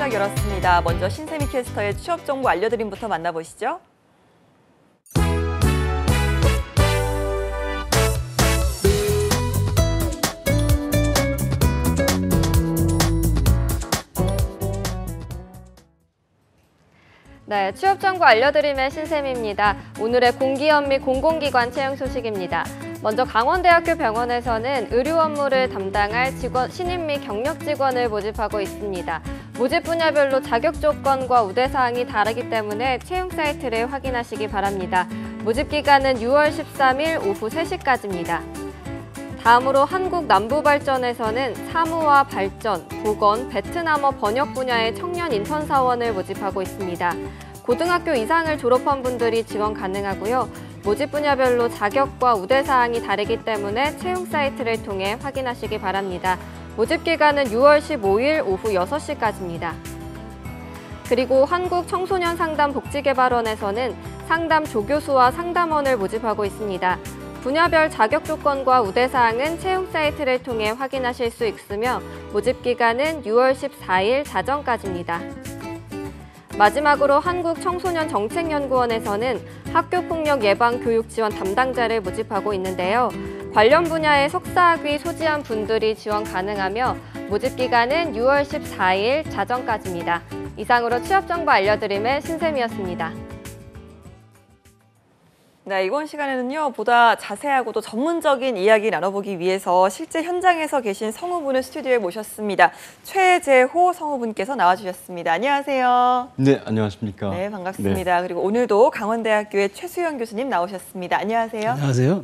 활짝 열었습니다. 먼저 신세미 캐스터의 취업 정보 알려드림부터 만나보시죠. 네, 취업 정보 알려드림의 신샘입니다. 오늘의 공기업 및 공공기관 채용 소식입니다. 먼저 강원대학교 병원에서는 의료 업무를 담당할 신입 및 경력 직원을 모집하고 있습니다. 모집 분야별로 자격 조건과 우대사항이 다르기 때문에 채용 사이트를 확인하시기 바랍니다. 모집 기간은 6월 13일 오후 3시까지입니다. 다음으로 한국남부발전에서는 사무와 발전, 보건, 베트남어 번역 분야의 청년 인턴 사원을 모집하고 있습니다. 고등학교 이상을 졸업한 분들이 지원 가능하고요. 모집 분야별로 자격과 우대사항이 다르기 때문에 채용 사이트를 통해 확인하시기 바랍니다. 모집 기간은 6월 15일 오후 6시까지입니다. 그리고 한국청소년상담복지개발원에서는 상담 조교수와 상담원을 모집하고 있습니다. 분야별 자격 조건과 우대사항은 채용 사이트를 통해 확인하실 수 있으며 모집 기간은 6월 14일 자정까지입니다. 마지막으로 한국청소년정책연구원에서는 학교폭력 예방 교육 지원 담당자를 모집하고 있는데요. 관련 분야의 석사학위 소지한 분들이 지원 가능하며 모집 기간은 6월 14일 자정까지입니다. 이상으로 취업 정보 알려드림의 신샘이었습니다. 네, 이번 시간에는요, 보다 자세하고 또 전문적인 이야기 나눠보기 위해서 실제 현장에서 계신 성우분을 스튜디오에 모셨습니다. 최재호 성우분께서 나와주셨습니다. 안녕하세요. 네, 안녕하십니까. 네, 반갑습니다. 네. 그리고 오늘도 강원대학교의 최수영 교수님 나오셨습니다. 안녕하세요. 안녕하세요.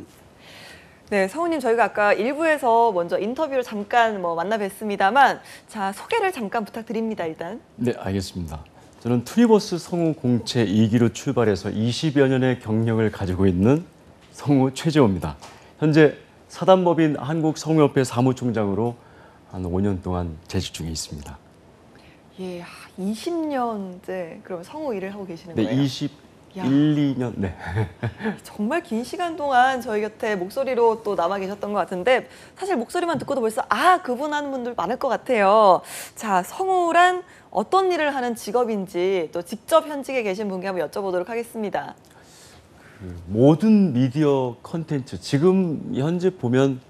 네, 성우님 저희가 아까 1부에서 먼저 인터뷰를 잠깐 만나 뵀습니다만 자, 소개를 잠깐 부탁드립니다, 일단. 네, 알겠습니다. 저는 투리버스 성우 공채 2기로 출발해서 20여 년의 경력을 가지고 있는 성우 최재호입니다. 현재 사단법인 한국성우협회 사무총장으로 한 5년 동안 재직 중에 있습니다. 예, 20년째 그럼 성우 일을 하고 계시는 네, 거예요? 2년. 네. 정말 긴 시간 동안 저희 곁에 목소리로 또 남아 계셨던 것 같은데 사실 목소리만 듣고도 벌써 그분 하는 분들 많을 것 같아요. 자, 성우란 어떤 일을 하는 직업인지 또 직접 현직에 계신 분께 한번 여쭤보도록 하겠습니다. 모든 미디어 컨텐츠, 지금 현재 보면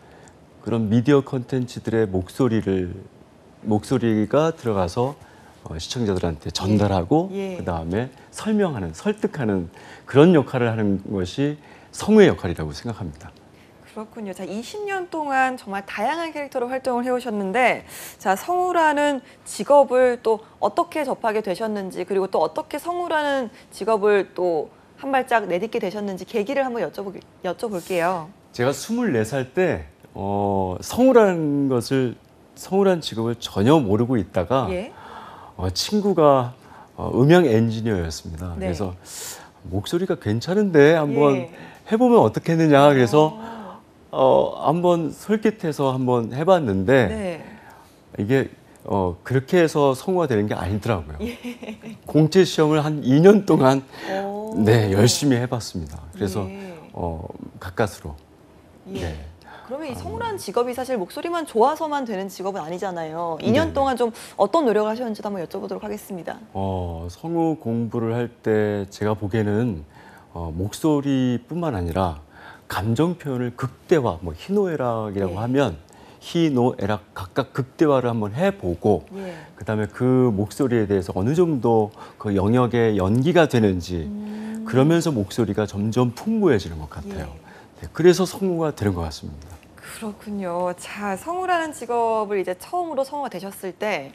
그런 미디어 컨텐츠들의 목소리가 들어가서 시청자들한테 전달하고 그다음에 설명하는, 설득하는 그런 역할을 하는 것이 성우의 역할이라고 생각합니다. 그렇군요. 자, 20년 동안 정말 다양한 캐릭터로 활동을 해오셨는데 자, 성우라는 직업을 또 어떻게 접하게 되셨는지 그리고 또 어떻게 성우라는 직업을 또 한 발짝 내딛게 되셨는지 계기를 한번 여쭤볼게요. 제가 24살 때 성우라는 직업을 전혀 모르고 있다가 친구가 음향 엔지니어였습니다. 네. 그래서 목소리가 괜찮은데 한번 해보면 어떻겠느냐. 그래서 한번 솔깃해서 한번 해봤는데 이게 그렇게 해서 성우가 되는 게 아니더라고요. 공채 시험을 한 2년 동안 열심히 해봤습니다. 그래서 가까스로. 네. 그러면 이 성우라는 직업이 사실 목소리만 좋아서만 되는 직업은 아니잖아요. 2년 동안 좀 어떤 노력을 하셨는지도 한번 여쭤보도록 하겠습니다. 성우 공부를 할 때 제가 보기에는 목소리뿐만 아니라 감정 표현을 극대화, 희노애락이라고 하면 희노애락 각각 극대화를 한번 해보고 그다음에 그 목소리에 대해서 어느 정도 그 영역의 연기가 되는지 그러면서 목소리가 점점 풍부해지는 것 같아요. 네, 그래서 성우가 되는 것 같습니다. 그렇군요. 자, 성우라는 직업을 이제 처음으로 성우가 되셨을 때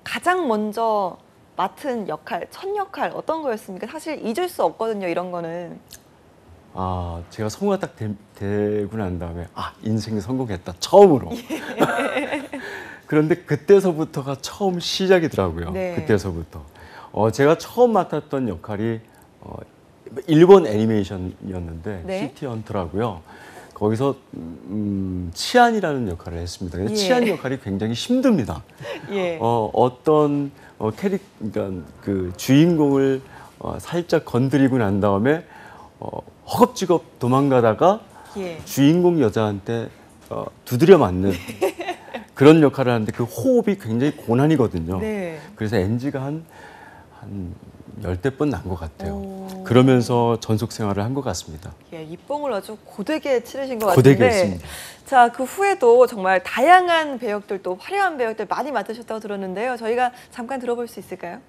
가장 먼저 맡은 역할, 첫 역할 어떤 거였습니까? 사실 잊을 수 없거든요, 이런 거는. 제가 성우가 딱 되고 난 다음에 인생 성공했다, 처음으로. 그런데 그때서부터가 처음 시작이더라고요. 그때서부터. 제가 처음 맡았던 역할이 일본 애니메이션이었는데 시티 헌터라고요. 거기서 치안이라는 역할을 했습니다. 근데 치안 역할이 굉장히 힘듭니다. 어떤 그러니까 그 주인공을 살짝 건드리고 난 다음에 허겁지겁 도망가다가 주인공 여자한테 두드려 맞는 그런 역할을 하는데 그 호흡이 굉장히 고난이거든요. 네. 그래서 NG가 한 열대 번 난 것 같아요. 오. 그러면서 전속 생활을 한 것 같습니다. 예, 입봉을 아주 고되게 치르신 것 고되게 같은데. 했습니다. 자, 그 후에도 정말 다양한 배역들 또 화려한 배역들 많이 맡으셨다고 들었는데요. 저희가 잠깐 들어볼 수 있을까요?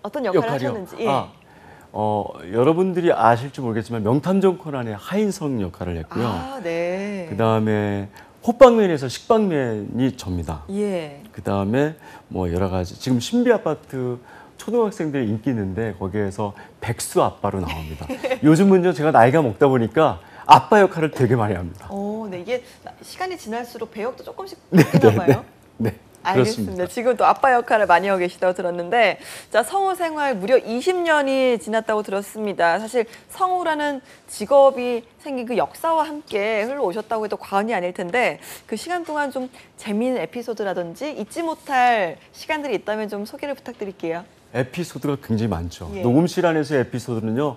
어떤 역할을 역할이요? 하셨는지. 예. 여러분들이 아실지 모르겠지만 명탐정 코난의 하인성 역할을 했고요. 아, 네. 그다음에 호빵맨에서 식빵맨이 접니다. 예. 그다음에 뭐 여러 가지 지금 신비 아파트 초등학생들 인기 있는데 거기에서 백수 아빠로 나옵니다. 요즘은요 제가 나이가 먹다 보니까 아빠 역할을 되게 많이 합니다. 네, 이게 시간이 지날수록 배역도 조금씩 바뀌나 봐요. 네, 알겠습니다. 그렇습니다. 지금 또 아빠 역할을 많이 하고 계시다고 들었는데, 자, 성우 생활 무려 20년이 지났다고 들었습니다. 사실 성우라는 직업이 생긴 그 역사와 함께 흘러오셨다고 해도 과언이 아닐 텐데, 그 시간 동안 좀 재미있는 에피소드라든지 잊지 못할 시간들이 있다면 좀 소개를 부탁드릴게요. 에피소드가 굉장히 많죠. 예. 녹음실 안에서의 에피소드는요,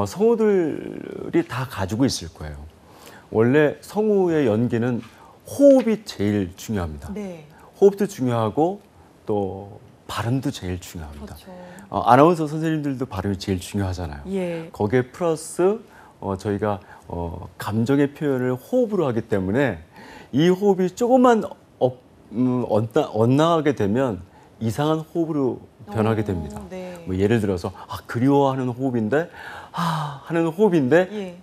성우들이 다 가지고 있을 거예요. 원래 성우의 연기는 호흡이 제일 중요합니다. 네. 호흡도 중요하고 또 발음도 제일 중요합니다. 그렇죠. 아나운서 선생님들도 발음이 제일 중요하잖아요. 예. 거기에 플러스 저희가 감정의 표현을 호흡으로 하기 때문에 이 호흡이 조금만 엇나가게 되면 이상한 호흡으로 변하게 됩니다. 네. 뭐 예를 들어서 그리워하는 호흡인데 하는 호흡인데 예.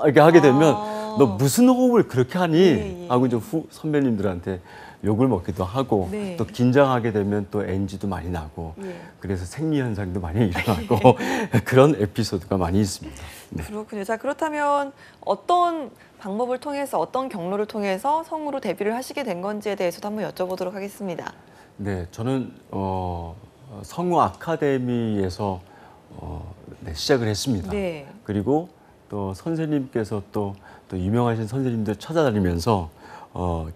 이렇게 하게 되면 아. 너 무슨 호흡을 그렇게 하니? 예, 예. 하고 이제 선배님들한테 욕을 먹기도 하고 네. 또 긴장하게 되면 또 NG도 많이 나고 예. 그래서 생리 현상도 많이 일어나고 그런 에피소드가 많이 있습니다. 네. 그렇군요. 자, 그렇다면 어떤 방법을 통해서 어떤 경로를 통해서 성우로 데뷔를 하시게 된 건지에 대해서도 한번 여쭤보도록 하겠습니다. 네, 저는 성우 아카데미에서 네, 시작을 했습니다. 네. 그리고 또 선생님께서 또 유명하신 선생님들 찾아다니면서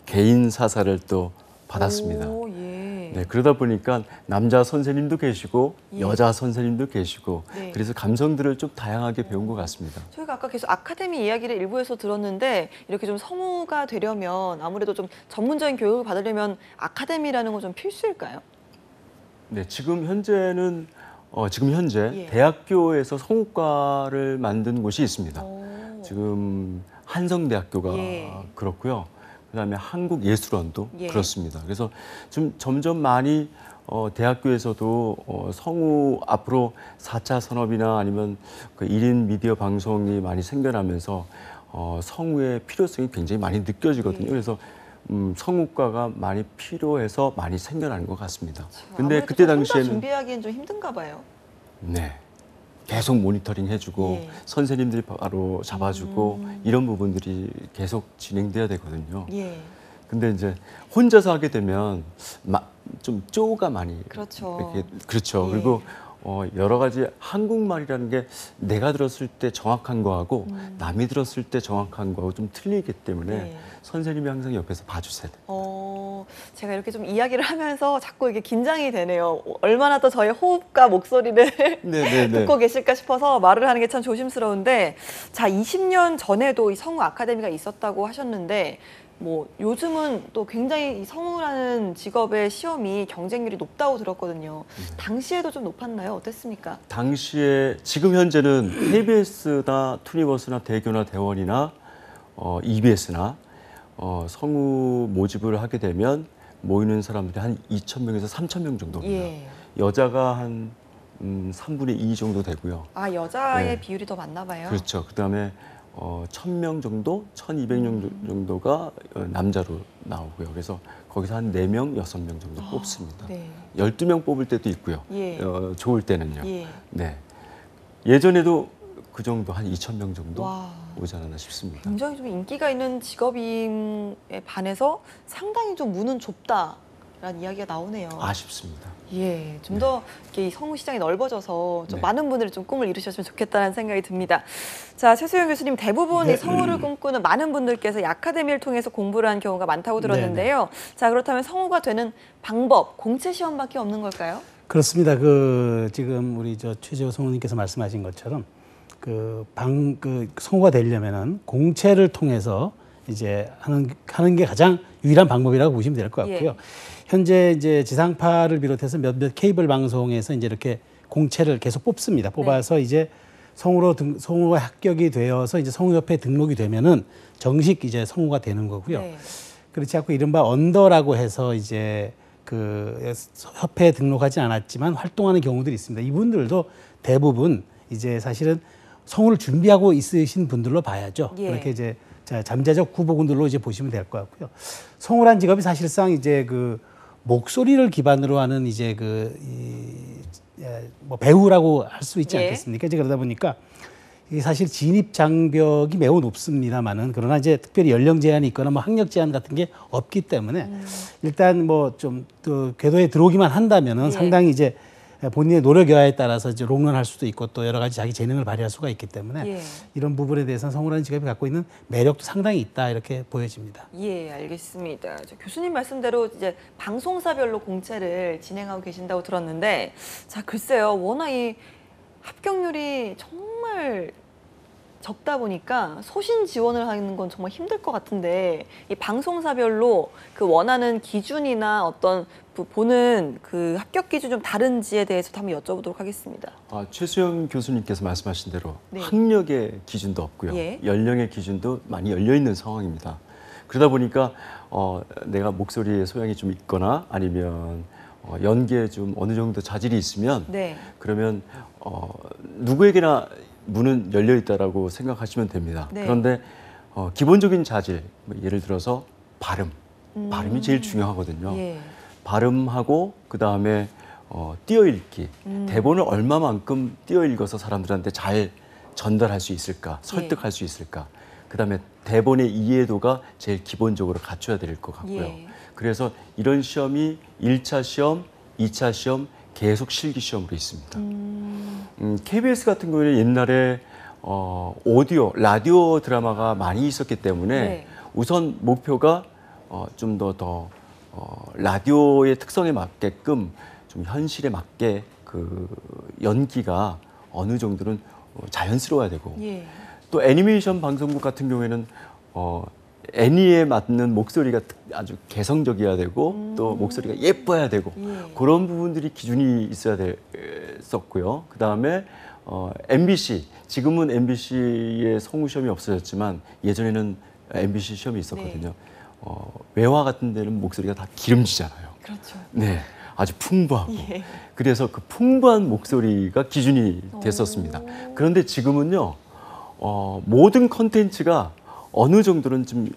개인 사사를 또 받았습니다. 오, 예. 네, 그러다 보니까 남자 선생님도 계시고 예. 여자 선생님도 계시고 네. 그래서 감성들을 좀 다양하게 배운 것 같습니다. 저희가 아까 계속 아카데미 이야기를 일부에서 들었는데 이렇게 좀 성우가 되려면 아무래도 좀 전문적인 교육을 받으려면 아카데미라는 건 좀 필수일까요? 네, 지금 현재 예. 대학교에서 성우과를 만든 곳이 있습니다. 오. 지금 한성대학교가 예. 그렇고요. 그다음에 한국예술원도 예. 그렇습니다. 그래서 좀 점점 많이 대학교에서도 성우 앞으로 4차 산업이나 아니면 그 1인 미디어 방송이 많이 생겨나면서 성우의 필요성이 굉장히 많이 느껴지거든요. 예. 그래서 성우과가 많이 필요해서 많이 생겨나는 것 같습니다. 근데 근데 그때 혼자 당시에는 준비하기엔 좀 힘든가 봐요. 네. 계속 모니터링 해주고 예. 선생님들이 바로 잡아주고 이런 부분들이 계속 진행돼야 되거든요. 예. 근데 이제 혼자서 하게 되면 좀 쪼가 많이 그렇죠. 이렇게 그렇죠. 예. 그리고 여러 가지 한국말이라는 게 내가 들었을 때 정확한 거하고 남이 들었을 때 정확한 거하고 좀 틀리기 때문에 예. 선생님이 항상 옆에서 봐주셔야 돼요. 제가 이렇게 좀 이야기를 하면서 자꾸 이게 긴장이 되네요. 얼마나 더 저의 호흡과 목소리를 네네네. 듣고 계실까 싶어서 말을 하는 게 참 조심스러운데, 자, 20년 전에도 이 성우 아카데미가 있었다고 하셨는데, 뭐 요즘은 또 굉장히 이 성우라는 직업의 시험이 경쟁률이 높다고 들었거든요. 당시에도 좀 높았나요? 어땠습니까? 당시에 지금 현재는 KBS나 투니버스나 대교나 대원이나 EBS나 성우 모집을 하게 되면 모이는 사람들이 한 2,000명에서 3,000명 정도입니다. 예. 여자가 한 3분의 2 정도 되고요. 아, 여자의 네. 비율이 더 많나 봐요. 그렇죠. 그다음에 1,000명 정도, 1,200명 정도가 남자로 나오고요. 그래서 거기서 한 4명, 6명 정도 뽑습니다. 네. 12명 뽑을 때도 있고요. 예. 좋을 때는요. 예. 네. 예전에도 그 정도 한 2,000명 정도 와. 오지 않았나 싶습니다. 굉장히 좀 인기가 있는 직업임에 반해서 상당히 좀 문은 좁다라는 이야기가 나오네요. 아쉽습니다. 예, 좀 더 이렇게 이 성우 시장이 넓어져서 좀 네. 많은 분들이 좀 꿈을 이루셨으면 좋겠다는 생각이 듭니다. 자, 최수영 교수님, 대부분 이 성우를 꿈꾸는 많은 분들께서 이 아카데미를 통해서 공부를 한 경우가 많다고 들었는데요. 자, 그렇다면 성우가 되는 방법, 공채 시험밖에 없는 걸까요? 그렇습니다. 지금 우리 최재호 성우님께서 말씀하신 것처럼 성우가 되려면은 공채를 통해서 이제 하는 게 가장 유일한 방법이라고 보시면 될 것 같고요. 예. 현재 이제 지상파를 비롯해서 몇몇 케이블 방송에서 이제 이렇게 공채를 계속 뽑습니다. 뽑아서 이제 성우로 합격이 되어서 이제 성우협회에 등록이 되면은 정식 이제 성우가 되는 거고요. 네. 그렇지 않고 이른바 언더라고 해서 이제 그 협회에 등록하지 않았지만 활동하는 경우들이 있습니다. 이분들도 대부분 이제 사실은 성우를 준비하고 있으신 분들로 봐야죠. 예. 그렇게 이제 잠재적 후보군들로 이제 보시면 될 것 같고요. 성우란 직업이 사실상 이제 그 목소리를 기반으로 하는 이제 뭐 배우라고 할 수 있지 예. 않겠습니까? 이제 그러다 보니까 이게 사실 진입 장벽이 매우 높습니다만은 그러나 이제 특별히 연령 제한이 있거나 뭐 학력 제한 같은 게 없기 때문에 일단 뭐 좀 또 궤도에 들어오기만 한다면은 예. 상당히 이제 본인의 노력 여하에 따라서 이제 롱런할 수도 있고 또 여러 가지 자기 재능을 발휘할 수가 있기 때문에 예. 이런 부분에 대해서는 성우라는 직업이 갖고 있는 매력도 상당히 있다 이렇게 보여집니다. 예, 알겠습니다. 교수님 말씀대로 이제 방송사별로 공채를 진행하고 계신다고 들었는데, 자, 글쎄요, 워낙 이 합격률이 정말 적다 보니까 소신 지원을 하는 건 정말 힘들 것 같은데, 이 방송사별로 그 원하는 기준이나 어떤 보는 그 합격 기준 좀 다른지에 대해서도 한번 여쭤보도록 하겠습니다. 최수영 교수님께서 말씀하신 대로 네. 학력의 기준도 없고요. 예. 연령의 기준도 많이 열려 있는 상황입니다. 그러다 보니까 내가 목소리에 소양이 좀 있거나 아니면 연기에 좀 어느 정도 자질이 있으면 네. 그러면 누구에게나 문은 열려 있다라고 생각하시면 됩니다. 네. 그런데 기본적인 자질, 뭐 예를 들어서 발음이 제일 중요하거든요. 예. 발음하고 그 다음에 띄어읽기, 대본을 얼마만큼 띄어읽어서 사람들한테 잘 전달할 수 있을까, 설득할 수 있을까. 그 다음에 대본의 이해도가 제일 기본적으로 갖춰야 될 것 같고요. 예. 그래서 이런 시험이 1차 시험, 2차 시험 계속 실기 시험으로 있습니다. KBS 같은 경우에는 옛날에 오디오, 라디오 드라마가 많이 있었기 때문에 네. 우선 목표가 좀 더 라디오의 특성에 맞게끔 좀 현실에 맞게 그 연기가 어느 정도는 자연스러워야 되고 예. 또 애니메이션 방송국 같은 경우에는 애니에 맞는 목소리가 아주 개성적이어야 되고 또 목소리가 예뻐야 되고 예. 그런 부분들이 기준이 있어야 됐었고요. 그 다음에 MBC, 지금은 MBC의 성우 시험이 없어졌지만 예전에는 MBC 시험이 있었거든요. 네. 외화 같은 데는 목소리가 다 기름지잖아요. 그렇죠. 네, 아주 풍부하고. 예. 그래서 그 풍부한 목소리가 기준이 됐었습니다. 그런데 지금은요, 모든 컨텐츠가 어느 정도는 좀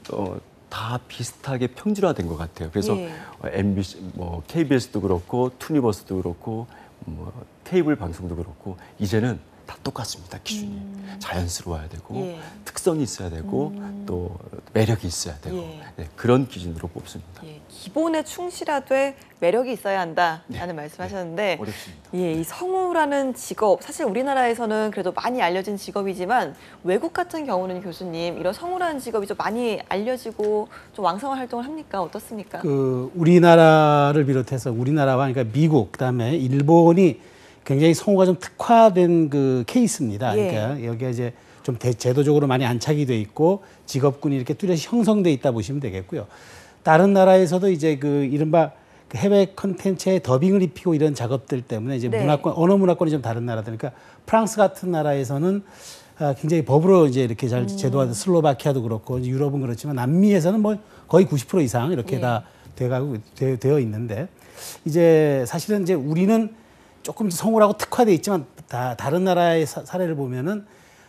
다 비슷하게 평준화된 것 같아요. 그래서 예. MBC, 뭐 KBS도 그렇고, 투니버스도 그렇고, 뭐 케이블 방송도 그렇고, 이제는 다 똑같습니다. 기준이 자연스러워야 되고, 예. 특성이 있어야 되고, 또 매력이 있어야 되고, 예. 네, 그런 기준으로 뽑습니다. 예, 기본에 충실하되 매력이 있어야 한다라는 말씀하셨는데, 어렵습니다. 예, 이 성우라는 직업 사실 우리나라에서는 그래도 많이 알려진 직업이지만 외국 같은 경우는 교수님 이런 성우라는 직업이 좀 많이 알려지고 좀 왕성한 활동을 합니까? 어떻습니까? 그 우리나라를 비롯해서 우리나라와 그러니까 미국 그다음에 일본이 굉장히 성우가 좀 특화된 그 케이스입니다. 예. 그러니까 여기가 이제 좀 제도적으로 많이 안착이 돼 있고 직업군이 이렇게 뚜렷이 형성돼 있다 보시면 되겠고요. 다른 나라에서도 이제 그 이른바 그 해외 컨텐츠에 더빙을 입히고 이런 작업들 때문에 이제 네. 문화권, 언어 문화권이 좀 다른 나라들. 그러니까 프랑스 같은 나라에서는 굉장히 법으로 이제 이렇게 잘 제도화된 슬로바키아도 그렇고 유럽은 그렇지만 남미에서는 뭐 거의 90% 이상 이렇게 예. 다 되어 있는데 이제 사실은 이제 우리는 조금 성우라고 특화돼 있지만 다른 나라의 사례를 보면은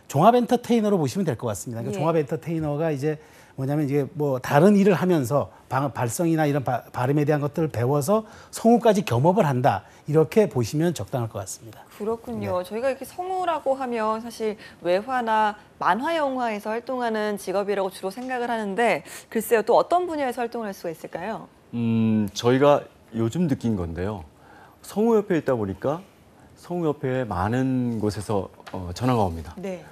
종합 엔터테이너로 보시면 될 것 같습니다. 그러니까 예. 종합 엔터테이너가 이제 뭐냐면 이게 뭐 다른 일을 하면서 발성이나 이런 발음에 대한 것들을 배워서 성우까지 겸업을 한다. 이렇게 보시면 적당할 것 같습니다. 그렇군요. 저희가 이렇게 성우라고 하면 사실 외화나 만화 영화에서 활동하는 직업이라고 주로 생각을 하는데 글쎄요, 또 어떤 분야에서 활동을 할 수가 있을까요? 저희가 요즘 느낀 건데요. 성우협회에 있다 보니까 성우협회에 많은 곳에서 전화가 옵니다. 네.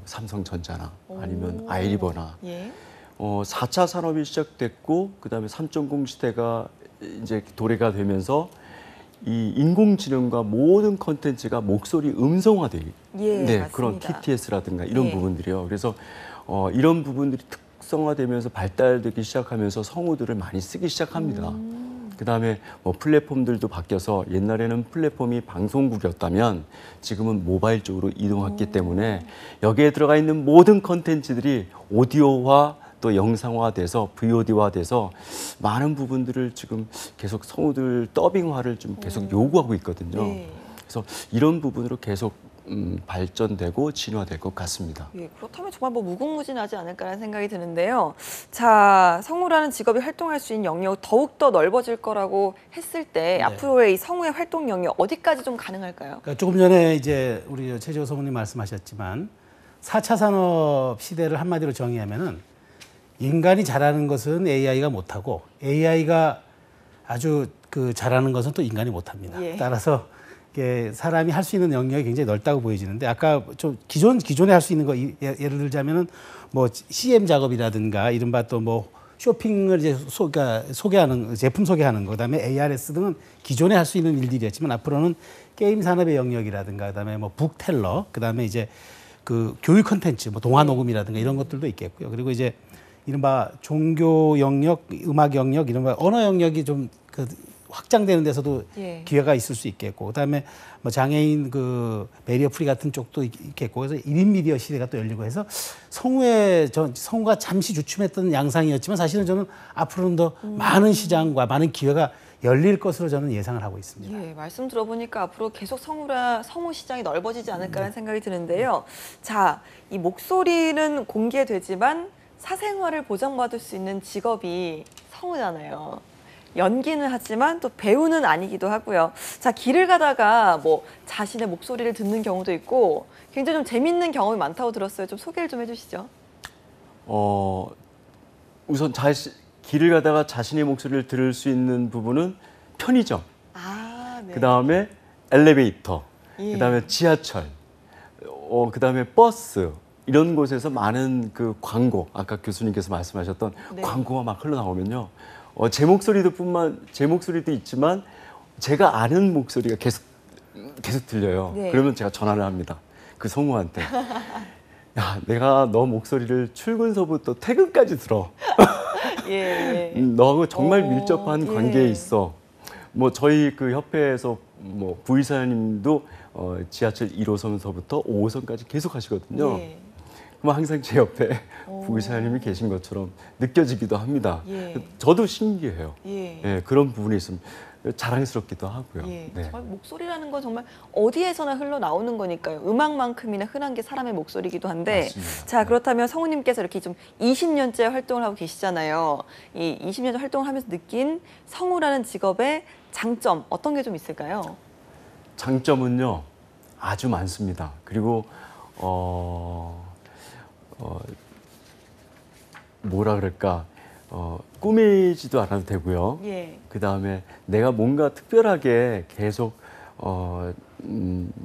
삼성전자나 아니면 아이리버나 예. 4차 산업이 시작됐고 그다음에 3.0 시대가 이제 도래가 되면서 이 인공지능과 모든 컨텐츠가 목소리 음성화돼 예, 네, 맞습니다. 그런 TTS라든가 이런 예. 부분들이요. 그래서 이런 부분들이 활성화되면서 발달되기 시작하면서 성우들을 많이 쓰기 시작합니다. 그다음에 뭐 플랫폼들도 바뀌어서 옛날에는 플랫폼이 방송국이었다면 지금은 모바일 쪽으로 이동했기 때문에 여기에 들어가 있는 모든 컨텐츠들이 오디오화 또 영상화돼서 VOD화돼서 많은 부분들을 지금 계속 성우들 더빙화를 좀 계속 요구하고 있거든요. 네. 그래서 이런 부분으로 계속 발전되고 진화될 것 같습니다. 예, 그렇다면 정말 뭐 무궁무진하지 않을까라는 생각이 드는데요. 자, 성우라는 직업이 활동할 수 있는 영역 더욱더 넓어질 거라고 했을 때 앞으로의 이 성우의 활동 영역 어디까지 좀 가능할까요? 그러니까 조금 전에 이제 우리 최재호 성우님 말씀하셨지만 4차 산업 시대를 한마디로 정의하면은 인간이 잘하는 것은 AI가 못하고 AI가 아주 잘하는 것은 또 인간이 못합니다. 예. 따라서 이게 사람이 할 수 있는 영역이 굉장히 넓다고 보여지는데 아까 좀 기존에 할 수 있는 거 예를 들자면은 뭐 CM 작업이라든가 이른바 또 뭐 쇼핑을 이제 소개하는 제품 소개하는 거 그다음에 ARS 등은 기존에 할 수 있는 일들이었지만 앞으로는 게임 산업의 영역이라든가 그다음에 뭐 북텔러 그다음에 이제 그 교육 콘텐츠 뭐 동화 녹음이라든가 이런 것들도 있겠고요. 그리고 이제 이른바 종교 영역, 음악 영역, 이른바 언어 영역이 좀 확장되는 데서도 예. 기회가 있을 수 있겠고, 그다음에 뭐 장애인 그 베리어 프리 같은 쪽도 있겠고, 그래서 1인 미디어 시대가 또 열리고 해서 성우가 잠시 주춤했던 양상이었지만 사실은 저는 앞으로는 더 많은 시장과 많은 기회가 열릴 것으로 저는 예상을 하고 있습니다. 예, 말씀 들어보니까 앞으로 계속 성우 시장이 넓어지지 않을까라는 생각이 드는데요. 자, 이 목소리는 공개되지만 사생활을 보장받을 수 있는 직업이 성우잖아요. 연기는 하지만 또 배우는 아니기도 하고요. 자, 길을 가다가 뭐 자신의 목소리를 듣는 경우도 있고 굉장히 좀 재밌는 경험이 많다고 들었어요. 좀 소개를 좀 해주시죠. 우선 길을 가다가 자신의 목소리를 들을 수 있는 부분은 편의점, 아, 네. 그다음에 엘리베이터, 예. 그다음에 지하철, 그다음에 버스 이런 곳에서 많은 그 광고, 아까 교수님께서 말씀하셨던 네. 광고가 막 흘러나오면요. 제 목소리도 있지만 제가 아는 목소리가 계속 들려요. 네. 그러면 제가 전화를 합니다. 그 성우한테. 야, 내가 너 목소리를 출근서부터 퇴근까지 들어. 예, 예. 너하고 정말 밀접한 예. 관계에 있어. 뭐 저희 그 협회에서 뭐 부이사님도 지하철 1호선서부터 5호선까지 계속 하시거든요. 예. 그럼 항상 제 옆에 부이사님이 계신 것처럼 느껴지기도 합니다. 예. 저도 신기해요. 예. 예, 그런 부분이 있으면 자랑스럽기도 하고요. 예, 네. 정말 목소리라는 건 정말 어디에서나 흘러나오는 거니까요. 음악만큼이나 흔한 게 사람의 목소리이기도 한데 맞습니다. 자, 네. 그렇다면 성우님께서 이렇게 좀 20년째 활동을 하고 계시잖아요. 이 20년 활동을 하면서 느낀 성우라는 직업의 장점 어떤 게 좀 있을까요? 장점은요, 아주 많습니다. 그리고 뭐라 그럴까, 꾸미지도 않아도 되고요. 예. 그 다음에 내가 뭔가 특별하게 계속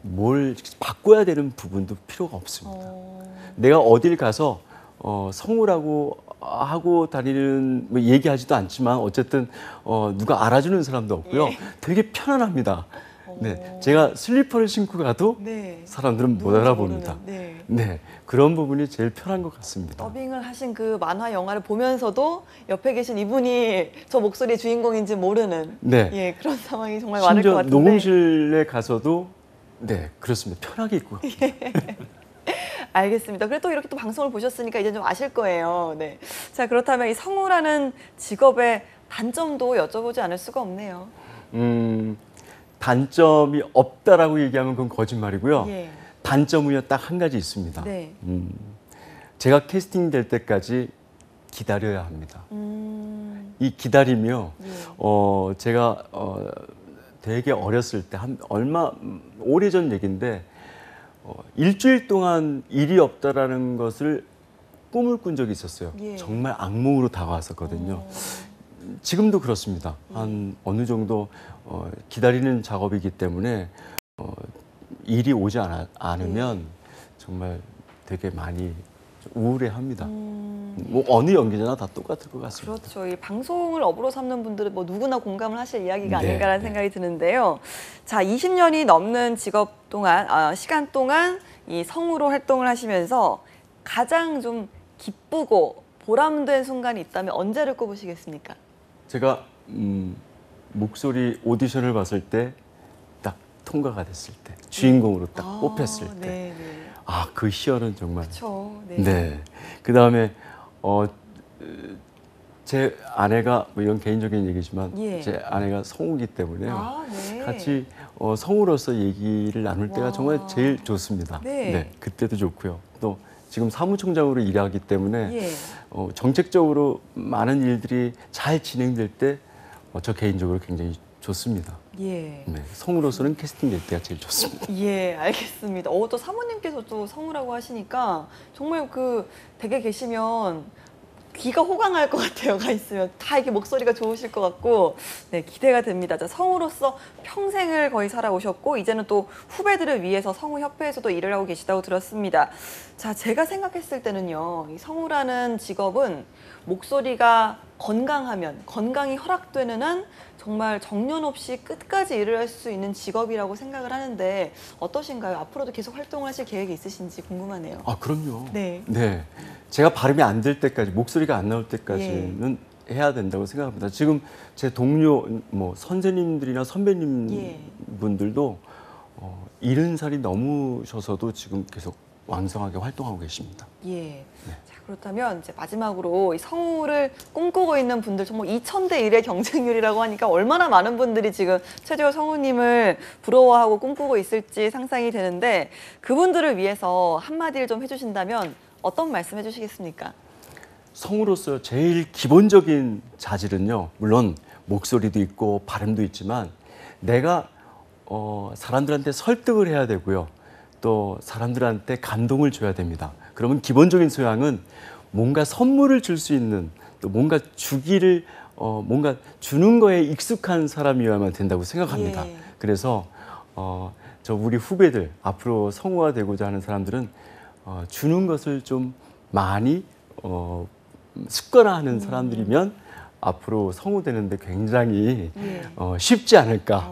뭘 바꿔야 되는 부분도 필요가 없습니다. 내가 어딜 가서 성우라고 하고 다니는 뭐 얘기하지도 않지만 어쨌든 누가 알아주는 사람도 없고요. 예. 되게 편안합니다. 네, 제가 슬리퍼를 신고 가도 네. 사람들은 못 누군지 알아봅니다. 모르는, 네. 네, 그런 부분이 제일 편한 것 같습니다. 더빙을 하신 그 만화 영화를 보면서도 옆에 계신 이분이 저 목소리의 주인공인지 모르는 네. 예, 그런 상황이 정말 많을 것 심지어 같은데. 녹음실에 가서도 네, 그렇습니다. 편하게 있고. 알겠습니다. 그래도 또 이렇게 또 방송을 보셨으니까 이제 좀 아실 거예요. 네. 자, 그렇다면 이 성우라는 직업의 단점도 여쭤보지 않을 수가 없네요. 단점이 없다라고 얘기하면 그건 거짓말이고요. 예. 단점은요, 딱 한 가지 있습니다. 네. 제가 캐스팅 될 때까지 기다려야 합니다. 이 기다림이요. 예. 제가 되게 어렸을 때 오래전 얘기인데 일주일 동안 일이 없다라는 것을 꿈을 꾼 적이 있었어요. 예. 정말 악몽으로 다가왔었거든요. 지금도 그렇습니다. 한 어느 정도 기다리는 작업이기 때문에 일이 오지 않으면 정말 되게 많이 우울해합니다. 뭐 어느 연기자나 다 똑같을 것 같습니다. 그렇죠. 이 방송을 업으로 삼는 분들은 뭐 누구나 공감을 하실 이야기가 네, 아닌가라는 네. 생각이 드는데요. 자, 20년이 넘는 직업 동안 시간 동안 이 성우로 활동을 하시면서 가장 좀 기쁘고 보람된 순간이 있다면 언제를 꼽으시겠습니까? 제가 목소리 오디션을 봤을 때 딱 통과가 됐을 때, 주인공으로 딱 뽑혔을 때, 네, 네. 아, 그 희열은 정말. 그렇죠. 네. 그 다음에 제 아내가 뭐 이런 개인적인 얘기지만 예. 제 아내가 성우기 때문에요. 아, 네. 같이 성우로서 얘기를 나눌 때가 와. 정말 제일 좋습니다. 네. 그때도 좋고요. 또 지금 사무총장으로 일하기 때문에 예. 정책적으로 많은 일들이 잘 진행될 때 저 개인적으로 굉장히 좋습니다. 예. 네. 성우로서는 캐스팅 될 때가 제일 좋습니다. 예, 알겠습니다. 또 사모님께서 또 성우라고 하시니까 정말 그 댁에 계시면 귀가 호강할 것 같아요. 가 있으면 다 이렇게 목소리가 좋으실 것 같고, 네, 기대가 됩니다. 자, 성우로서 평생을 거의 살아오셨고 이제는 또 후배들을 위해서 성우협회에서도 일을 하고 계시다고 들었습니다. 자, 제가 생각했을 때는요, 이 성우라는 직업은 목소리가 건강하면, 건강이 허락되는 한 정말 정년 없이 끝까지 일을 할 수 있는 직업이라고 생각을 하는데 어떠신가요? 앞으로도 계속 활동을 하실 계획이 있으신지 궁금하네요. 아, 그럼요. 네. 네. 제가 발음이 안 될 때까지, 목소리가 안 나올 때까지는 해야 된다고 생각합니다. 지금 제 동료, 뭐, 선생님들이나 선배님 예. 분들도 70살이 넘으셔서도 지금 계속 왕성하게 활동하고 계십니다. 예. 자, 그렇다면 이제 마지막으로 이 성우를 꿈꾸고 있는 분들 정말 2000대 1의 경쟁률이라고 하니까 얼마나 많은 분들이 지금 최재호 성우님을 부러워하고 꿈꾸고 있을지 상상이 되는데 그분들을 위해서 한마디를 좀 해주신다면 어떤 말씀 해주시겠습니까? 성우로서 제일 기본적인 자질은요, 물론 목소리도 있고 발음도 있지만 내가 사람들한테 설득을 해야 되고요. 또 사람들한테 감동을 줘야 됩니다. 그러면 기본적인 소양은 뭔가 선물을 줄 수 있는, 또 뭔가 주기를 뭔가 주는 거에 익숙한 사람이어야만 된다고 생각합니다. 예. 그래서 저 우리 후배들, 앞으로 성우가 되고자 하는 사람들은 주는 것을 좀 많이 습관화하는 사람들이면 앞으로 성우 되는데 굉장히 예. 쉽지 않을까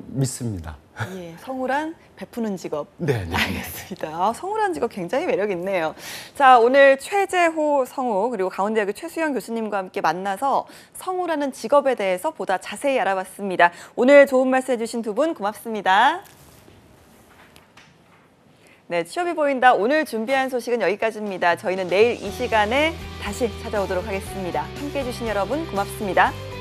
믿습니다. 예, 성우란 베푸는 직업. 네, 네. 알겠습니다. 성우란 직업 굉장히 매력 있네요. 자, 오늘 최재호 성우 그리고 강원대학교 최수영 교수님과 함께 만나서 성우라는 직업에 대해서 보다 자세히 알아봤습니다. 오늘 좋은 말씀 해주신 두 분 고맙습니다. 네, 취업이 보인다. 오늘 준비한 소식은 여기까지입니다. 저희는 내일 이 시간에 다시 찾아오도록 하겠습니다. 함께해 주신 여러분 고맙습니다.